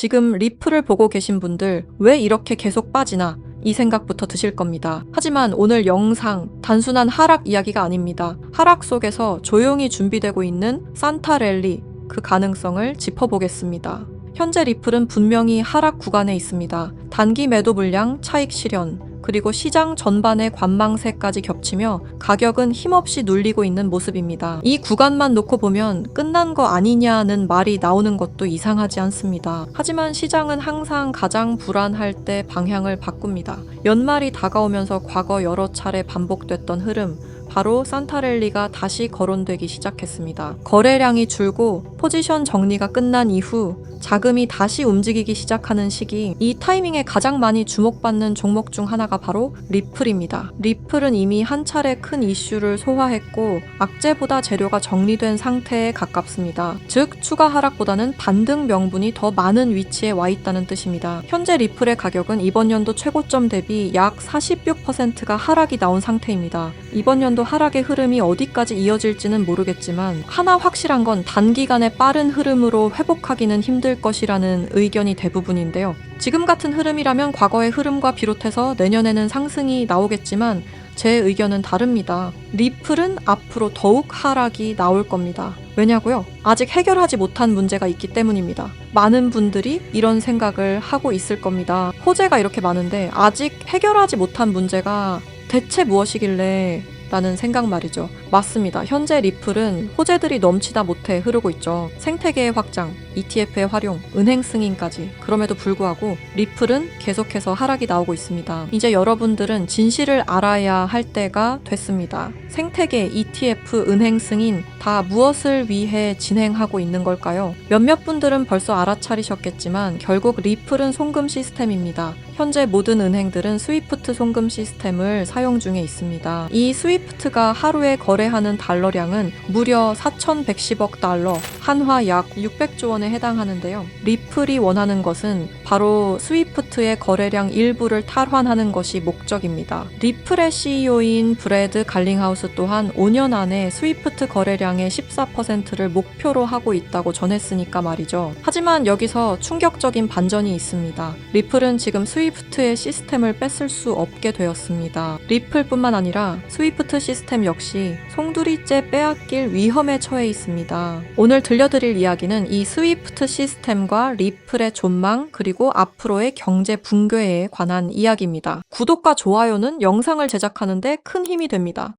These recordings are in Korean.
지금 리플을 보고 계신 분들 왜 이렇게 계속 빠지나 이 생각부터 드실 겁니다. 하지만 오늘 영상 단순한 하락 이야기가 아닙니다. 하락 속에서 조용히 준비되고 있는 산타 랠리, 그 가능성을 짚어보겠습니다. 현재 리플은 분명히 하락 구간에 있습니다. 단기 매도 물량, 차익 실현, 그리고 시장 전반의 관망세까지 겹치며 가격은 힘없이 눌리고 있는 모습입니다. 이 구간만 놓고 보면 끝난 거 아니냐는 말이 나오는 것도 이상하지 않습니다. 하지만 시장은 항상 가장 불안할 때 방향을 바꿉니다. 연말이 다가오면서 과거 여러 차례 반복됐던 흐름, 바로 산타랠리가 다시 거론되기 시작했습니다. 거래량이 줄고 포지션 정리가 끝난 이후 자금이 다시 움직이기 시작하는 시기, 이 타이밍에 가장 많이 주목받는 종목 중 하나가 바로 리플입니다. 리플은 이미 한 차례 큰 이슈를 소화했고 악재보다 재료가 정리된 상태에 가깝습니다. 즉 추가 하락보다는 반등 명분이 더 많은 위치에 와 있다는 뜻입니다. 현재 리플의 가격은 이번 연도 최고점 대비 약 46%가 하락이 나온 상태입니다. 이번 연도 하락의 흐름이 어디까지 이어질지는 모르겠지만 하나 확실한 건 단기간에 빠른 흐름으로 회복하기는 힘들 것이라는 의견이 대부분인데요. 지금 같은 흐름이라면 과거의 흐름과 비롯해서 내년에는 상승이 나오겠지만 제 의견은 다릅니다. 리플은 앞으로 더욱 하락이 나올 겁니다. 왜냐고요? 아직 해결하지 못한 문제가 있기 때문입니다. 많은 분들이 이런 생각을 하고 있을 겁니다. 호재가 이렇게 많은데 아직 해결하지 못한 문제가 대체 무엇이길래 라는 생각 말이죠. 맞습니다. 현재 리플은 호재들이 넘치다 못해 흐르고 있죠. 생태계의 확장, ETF의 활용, 은행 승인까지. 그럼에도 불구하고 리플은 계속해서 하락이 나오고 있습니다. 이제 여러분들은 진실을 알아야 할 때가 됐습니다. 생태계, ETF, 은행 승인 다 무엇을 위해 진행하고 있는 걸까요? 몇몇 분들은 벌써 알아차리셨겠지만 결국 리플은 송금 시스템입니다. 현재 모든 은행들은 스위프트 송금 시스템을 사용 중에 있습니다. 이 스위프트가 하루에 거래하는 달러량은 무려 4,110억 달러, 한화 약 600조 원에 해당하는데요. 리플이 원하는 것은 바로 스위프트의 거래량 일부를 탈환하는 것이 목적입니다. 리플의 CEO인 브래드 갈링하우스 또한 5년 안에 스위프트 거래량의 14%를 목표로 하고 있다고 전했으니까 말이죠. 하지만 여기서 충격적인 반전이 있습니다. 리플은 지금 스위프트의 시스템을 뺏을 수 없게 되었습니다. 리플뿐만 아니라 스위프트 시스템 역시 송두리째 빼앗길 위험에 처해 있습니다. 오늘 들려드릴 이야기는 이 스위프트 시스템과 리플의 존망 그리고 앞으로의 경제 붕괴에 관한 이야기입니다. 구독과 좋아요는 영상을 제작하는데 큰 힘이 됩니다.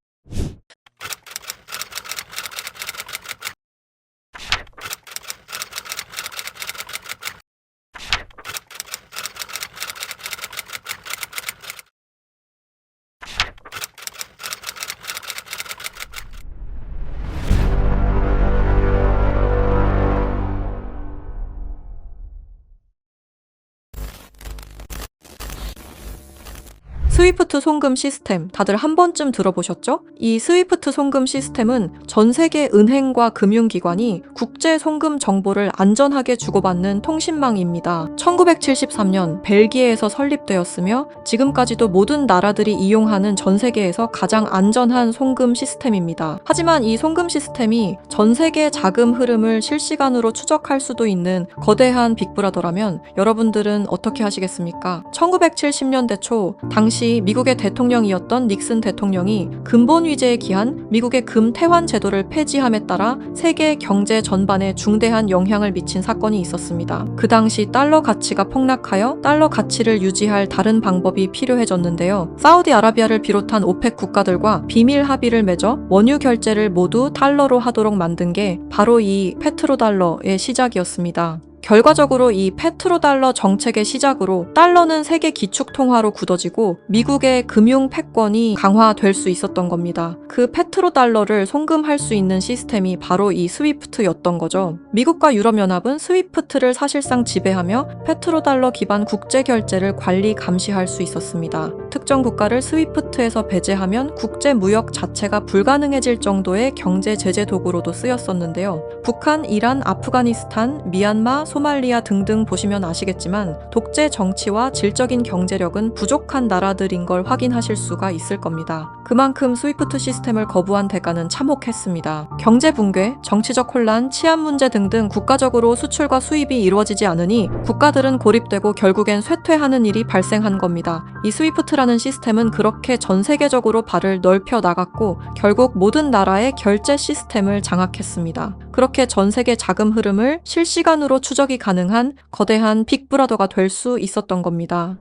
스위프트 송금 시스템 다들 한 번쯤 들어보셨죠? 이 스위프트 송금 시스템은 전 세계 은행과 금융기관이 국제 송금 정보를 안전하게 주고받는 통신망입니다. 1973년 벨기에에서 설립되었으며 지금까지도 모든 나라들이 이용하는 전 세계에서 가장 안전한 송금 시스템입니다. 하지만 이 송금 시스템이 전 세계 자금 흐름을 실시간으로 추적할 수도 있는 거대한 빅브라더라면 여러분들은 어떻게 하시겠습니까? 1970년대 초 당시 미국의 대통령이었던 닉슨 대통령이 근본 위제에 기한 미국의 금 태환 제도를 폐지함에 따라 세계 경제 전반에 중대한 영향을 미친 사건이 있었습니다. 그 당시 달러 가치가 폭락하여 달러 가치를 유지할 다른 방법이 필요해졌는데요. 사우디아라비아를 비롯한 오펙 국가들과 비밀 합의를 맺어 원유 결제를 모두 달러로 하도록 만든 게 바로 이 페트로달러의 시작이었습니다. 결과적으로 이 페트로달러 정책의 시작으로 달러는 세계 기축통화로 굳어지고 미국의 금융 패권이 강화될 수 있었던 겁니다. 그 페트로달러를 송금할 수 있는 시스템이 바로 이 스위프트였던 거죠. 미국과 유럽연합은 스위프트를 사실상 지배하며 페트로달러 기반 국제결제를 관리 감시할 수 있었습니다. 특정 국가를 스위프트에서 배제하면 국제무역 자체가 불가능해질 정도의 경제 제재 도구로도 쓰였었는데요. 북한, 이란, 아프가니스탄, 미얀마, 소말리아 등등 보시면 아시겠지만 독재 정치와 질적인 경제력은 부족한 나라들인 걸 확인하실 수가 있을 겁니다. 그만큼 스위프트 시스템을 거부한 대가는 참혹했습니다. 경제 붕괴, 정치적 혼란, 치안 문제 등등 국가적으로 수출과 수입이 이루어지지 않으니 국가들은 고립되고 결국엔 쇠퇴하는 일이 발생한 겁니다. 이 스위프트라는 시스템은 그렇게 전 세계적으로 발을 넓혀 나갔고 결국 모든 나라의 결제 시스템을 장악했습니다. 그렇게 전 세계 자금 흐름을 실시간으로 추적이 가능한 거대한 빅브라더가 될 수 있었던 겁니다.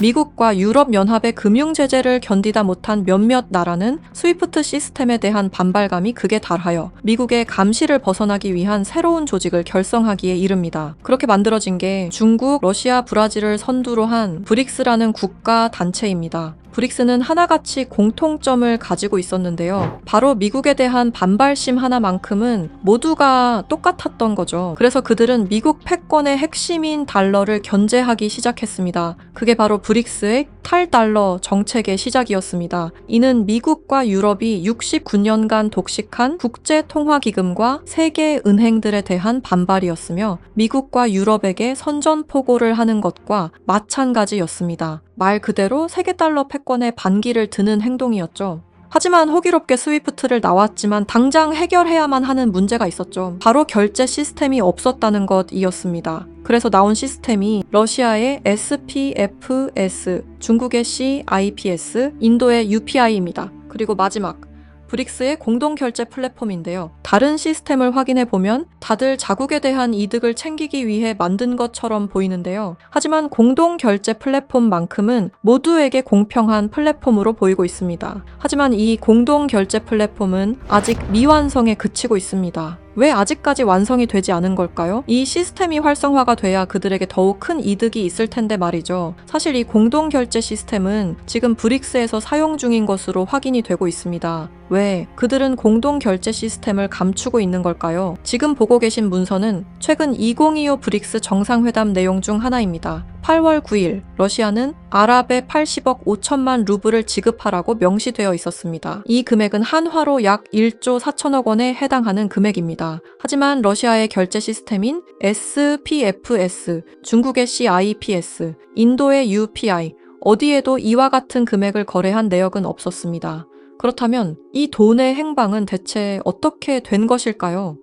미국과 유럽연합의 금융제재를 견디다 못한 몇몇 나라는 스위프트 시스템에 대한 반발감이 극에 달하여 미국의 감시를 벗어나기 위한 새로운 조직을 결성하기에 이릅니다. 그렇게 만들어진 게 중국, 러시아, 브라질을 선두로 한 브릭스라는 국가 단체입니다. 브릭스는 하나같이 공통점을 가지고 있었는데요. 바로 미국에 대한 반발심 하나만큼은 모두가 똑같았던 거죠. 그래서 그들은 미국 패권의 핵심인 달러를 견제하기 시작했습니다. 그게 바로 브릭스의 탈달러 정책의 시작이었습니다. 이는 미국과 유럽이 69년간 독식한 국제통화기금과 세계은행들에 대한 반발이었으며 미국과 유럽에게 선전포고를 하는 것과 마찬가지였습니다. 말 그대로 세계달러 패권에 반기를 드는 행동이었죠. 하지만 호기롭게 스위프트를 나왔지만 당장 해결해야만 하는 문제가 있었죠. 바로 결제 시스템이 없었다는 것이었습니다. 그래서 나온 시스템이 러시아의 SPFS, 중국의 CIPS, 인도의 UPI입니다. 그리고 마지막 브릭스의 공동결제 플랫폼인데요. 다른 시스템을 확인해 보면 다들 자국에 대한 이득을 챙기기 위해 만든 것처럼 보이는데요. 하지만 공동결제 플랫폼만큼은 모두에게 공평한 플랫폼으로 보이고 있습니다. 하지만 이 공동결제 플랫폼은 아직 미완성에 그치고 있습니다. 왜 아직까지 완성이 되지 않은 걸까요? 이 시스템이 활성화가 돼야 그들에게 더욱 큰 이득이 있을 텐데 말이죠. 사실 이 공동결제 시스템은 지금 브릭스에서 사용 중인 것으로 확인이 되고 있습니다. 왜? 그들은 공동결제 시스템을 감추고 있는 걸까요? 지금 보고 계신 문서는 최근 2025 브릭스 정상회담 내용 중 하나입니다. 8월 9일 러시아는 아랍에 80억 5천만 루블을 지급하라고 명시되어 있었습니다. 이 금액은 한화로 약 1조 4천억 원에 해당하는 금액입니다. 하지만 러시아의 결제 시스템인 SPFS, 중국의 CIPS, 인도의 UPI, 어디에도 이와 같은 금액을 거래한 내역은 없었습니다. 그렇다면 이 돈의 행방은 대체 어떻게 된 것일까요?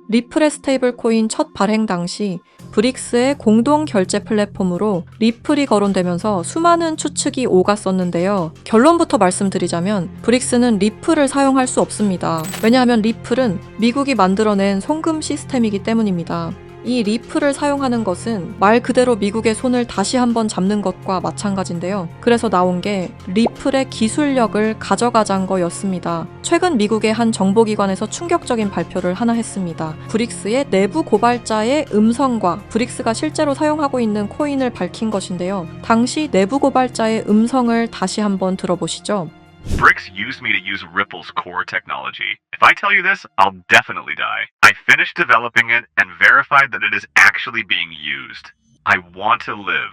리플의 스테이블 코인 첫 발행 당시 브릭스의 공동 결제 플랫폼으로 리플이 거론되면서 수많은 추측이 오갔었는데요. 결론부터 말씀드리자면 브릭스는 리플을 사용할 수 없습니다. 왜냐하면 리플은 미국이 만들어낸 송금 시스템이기 때문입니다. 이 리플을 사용하는 것은 말 그대로 미국의 손을 다시 한번 잡는 것과 마찬가지인데요. 그래서 나온 게 리플의 기술력을 가져가자는 거였습니다. 최근 미국의 한 정보기관에서 충격적인 발표를 하나 했습니다. 브릭스의 내부 고발자의 음성과 브릭스가 실제로 사용하고 있는 코인을 밝힌 것인데요. 당시 내부 고발자의 음성을 다시 한번 들어보시죠. Bricks used me to use Ripple's core technology. If I tell you this, I'll definitely die. I finished developing it and verified that it is actually being used. I want to live.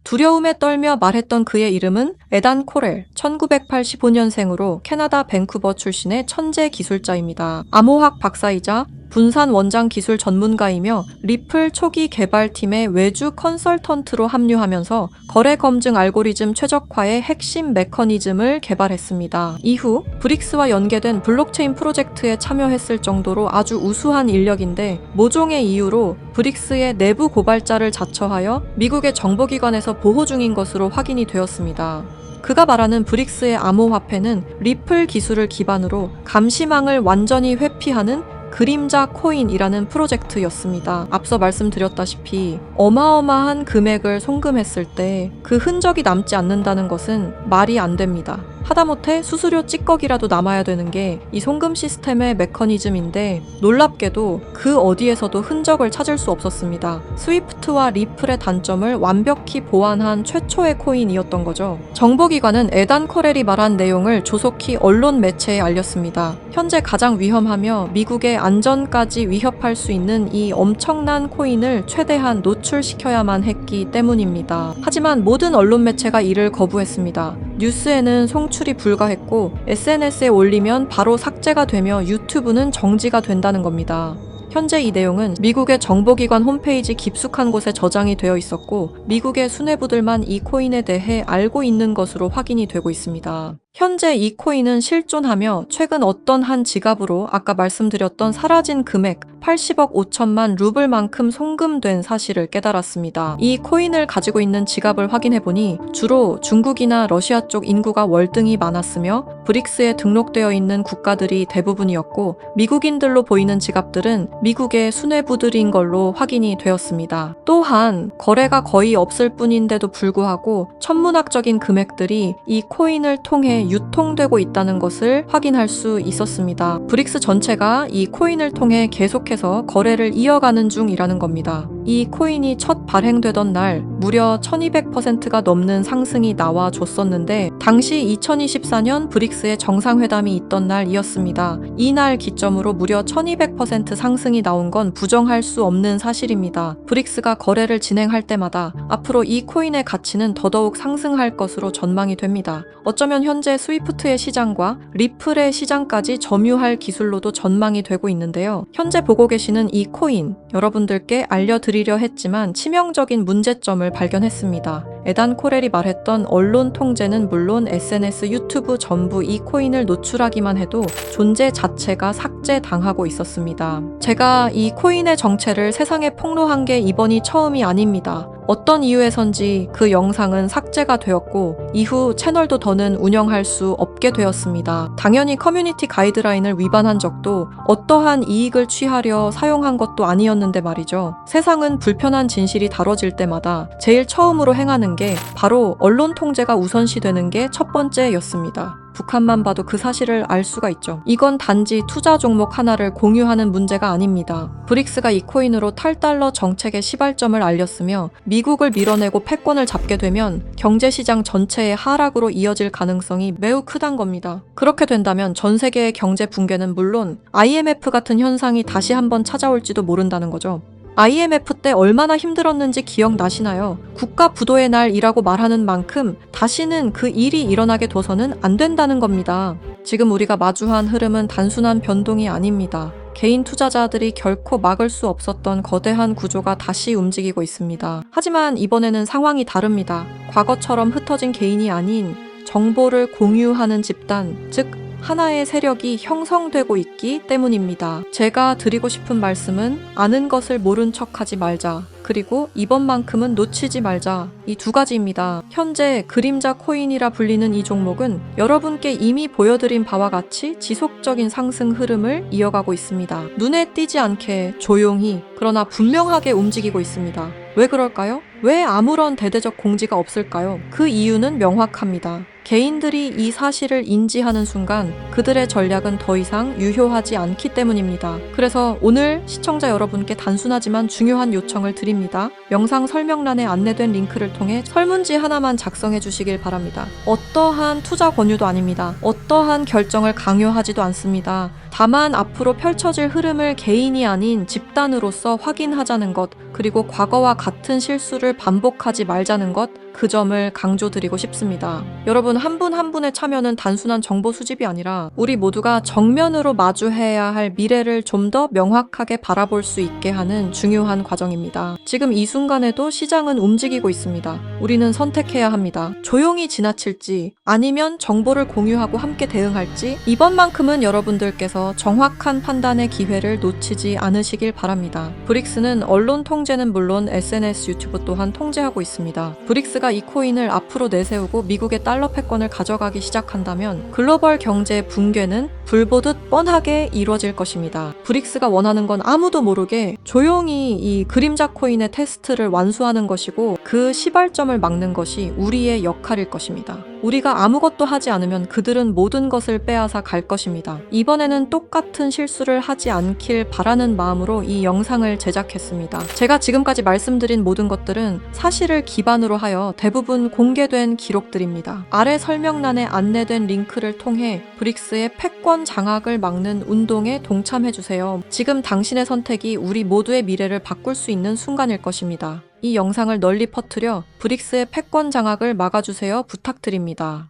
두려움에 떨며 말했던 그의 이름은 에단 코렐, 1985년생으로 캐나다 밴쿠버 출신의 천재 기술자입니다. 암호학 박사이자 분산 원장 기술 전문가이며 리플 초기 개발팀의 외주 컨설턴트로 합류하면서 거래 검증 알고리즘 최적화의 핵심 메커니즘을 개발했습니다. 이후 브릭스와 연계된 블록체인 프로젝트에 참여했을 정도로 아주 우수한 인력인데 모종의 이유로 브릭스의 내부 고발자를 자처하여 미국의 정보기관에서 보호 중인 것으로 확인이 되었습니다. 그가 말하는 브릭스의 암호화폐는 리플 기술을 기반으로 감시망을 완전히 회피하는 그림자 코인이라는 프로젝트였습니다. 앞서 말씀드렸다시피 어마어마한 금액을 송금했을 때 그 흔적이 남지 않는다는 것은 말이 안 됩니다. 하다못해 수수료 찌꺼기라도 남아야 되는 게 이 송금 시스템의 메커니즘인데 놀랍게도 그 어디에서도 흔적을 찾을 수 없었습니다. 스위프트와 리플의 단점을 완벽히 보완한 최초의 코인이었던 거죠. 정보기관은 에단 커렐이 말한 내용을 조속히 언론 매체에 알렸습니다. 현재 가장 위험하며 미국의 안전까지 위협할 수 있는 이 엄청난 코인을 최대한 노출시켜야만 했기 때문입니다. 하지만 모든 언론 매체가 이를 거부했습니다. 뉴스에는 송출이 불가했고 SNS에 올리면 바로 삭제가 되며 유튜브는 정지가 된다는 겁니다. 현재 이 내용은 미국의 정보기관 홈페이지 깊숙한 곳에 저장이 되어 있었고 미국의 수뇌부들만 이 코인에 대해 알고 있는 것으로 확인이 되고 있습니다. 현재 이 코인은 실존하며 최근 어떤 한 지갑으로 아까 말씀드렸던 사라진 금액 80억 5천만 루블만큼 송금된 사실을 깨달았습니다. 이 코인을 가지고 있는 지갑을 확인해보니 주로 중국이나 러시아 쪽 인구가 월등히 많았으며 브릭스에 등록되어 있는 국가들이 대부분이었고 미국인들로 보이는 지갑들은 미국의 수뇌부들인 걸로 확인이 되었습니다. 또한 거래가 거의 없을 뿐인데도 불구하고 천문학적인 금액들이 이 코인을 통해 유통되고 있다는 것을 확인할 수 있었습니다. 브릭스 전체가 이 코인을 통해 계속해서 거래를 이어가는 중이라는 겁니다. 이 코인이 첫 발행되던 날 무려 1200%가 넘는 상승이 나와줬었는데 당시 2024년 브릭스의 정상회담이 있던 날이었습니다. 이날 기점으로 무려 1200% 상승이 나온 건 부정할 수 없는 사실입니다. 브릭스가 거래를 진행할 때마다 앞으로 이 코인의 가치는 더더욱 상승할 것으로 전망이 됩니다. 어쩌면 현재 스위프트의 시장과 리플의 시장까지 점유할 기술로도 전망이 되고 있는데요. 현재 보고 계시는 이 코인, 여러분들께 알려드리려 했지만 치명적인 문제점을 발견했습니다. 에단 코렐이 말했던 언론 통제는 물론 SNS, 유튜브 전부 이 코인을 노출하기만 해도 존재 자체가 삭제당하고 있었습니다. 제가 이 코인의 정체를 세상에 폭로한 게 이번이 처음이 아닙니다. 어떤 이유에선지 그 영상은 삭제가 되었고 이후 채널도 더는 운영할 수 없게 되었습니다. 당연히 커뮤니티 가이드라인을 위반한 적도 어떠한 이익을 취하려 사용한 것도 아니었는데 말이죠. 세상은 불편한 진실이 다뤄질 때마다 제일 처음으로 행하는 게 바로 언론 통제가 우선시되는 게 첫 번째였습니다. 북한만 봐도 그 사실을 알 수가 있죠. 이건 단지 투자 종목 하나를 공유하는 문제가 아닙니다. 브릭스가 이 코인으로 탈달러 정책의 시발점을 알렸으며 미국을 밀어내고 패권을 잡게 되면 경제시장 전체의 하락으로 이어질 가능성이 매우 크단 겁니다. 그렇게 된다면 전 세계의 경제 붕괴는 물론 IMF 같은 현상이 다시 한번 찾아올지도 모른다는 거죠. IMF 때 얼마나 힘들었는지 기억나시나요? 국가 부도의 날이라고 말하는 만큼 다시는 그 일이 일어나게 둬서는 안 된다는 겁니다. 지금 우리가 마주한 흐름은 단순한 변동이 아닙니다. 개인 투자자들이 결코 막을 수 없었던 거대한 구조가 다시 움직이고 있습니다. 하지만 이번에는 상황이 다릅니다. 과거처럼 흩어진 개인이 아닌 정보를 공유하는 집단, 즉 하나의 세력이 형성되고 있기 때문입니다. 제가 드리고 싶은 말씀은 아는 것을 모른 척하지 말자. 그리고 이번만큼은 놓치지 말자. 이 두 가지입니다. 현재 그림자 코인이라 불리는 이 종목은 여러분께 이미 보여드린 바와 같이 지속적인 상승 흐름을 이어가고 있습니다. 눈에 띄지 않게 조용히 그러나 분명하게 움직이고 있습니다. 왜 그럴까요? 왜 아무런 대대적 공지가 없을까요? 그 이유는 명확합니다. 개인들이 이 사실을 인지하는 순간 그들의 전략은 더 이상 유효하지 않기 때문입니다. 그래서 오늘 시청자 여러분께 단순하지만 중요한 요청을 드립니다. 영상 설명란에 안내된 링크를 통해 설문지 하나만 작성해 주시길 바랍니다. 어떠한 투자 권유도 아닙니다. 어떠한 결정을 강요하지도 않습니다. 다만 앞으로 펼쳐질 흐름을 개인이 아닌 집단으로서 확인하자는 것, 그리고 과거와 같은 실수를 반복하지 말자는 것, 그 점을 강조드리고 싶습니다. 여러분 한 분 한 분의 참여는 단순한 정보 수집이 아니라 우리 모두가 정면으로 마주해야 할 미래를 좀 더 명확하게 바라볼 수 있게 하는 중요한 과정입니다. 지금 이 순간에도 시장은 움직이고 있습니다. 우리는 선택해야 합니다. 조용히 지나칠지 아니면 정보를 공유하고 함께 대응할지 이번만큼은 여러분들께서 정확한 판단의 기회를 놓치지 않으시길 바랍니다. 브릭스는 언론 통제는 물론 SNS, 유튜브 또한 통제하고 있습니다. 브릭스가 이 코인을 앞으로 내세우고 미국의 달러 패권을 가져가기 시작한다면 글로벌 경제 붕괴는 불보듯 뻔하게 이루어질 것입니다. 브릭스가 원하는 건 아무도 모르게 조용히 이 그림자 코인의 테스트를 완수하는 것이고 그 시발점을 막는 것이 우리의 역할일 것입니다. 우리가 아무것도 하지 않으면 그들은 모든 것을 빼앗아 갈 것입니다. 이번에는 똑같은 실수를 하지 않길 바라는 마음으로 이 영상을 제작했습니다. 제가 지금까지 말씀드린 모든 것들은 사실을 기반으로 하여 대부분 공개된 기록들입니다. 아래 설명란에 안내된 링크를 통해 브릭스의 패권 장악을 막는 운동에 동참해주세요. 지금 당신의 선택이 우리 모두의 미래를 바꿀 수 있는 순간일 것입니다. 이 영상을 널리 퍼뜨려 브릭스의 패권 장악을 막아주세요 부탁드립니다.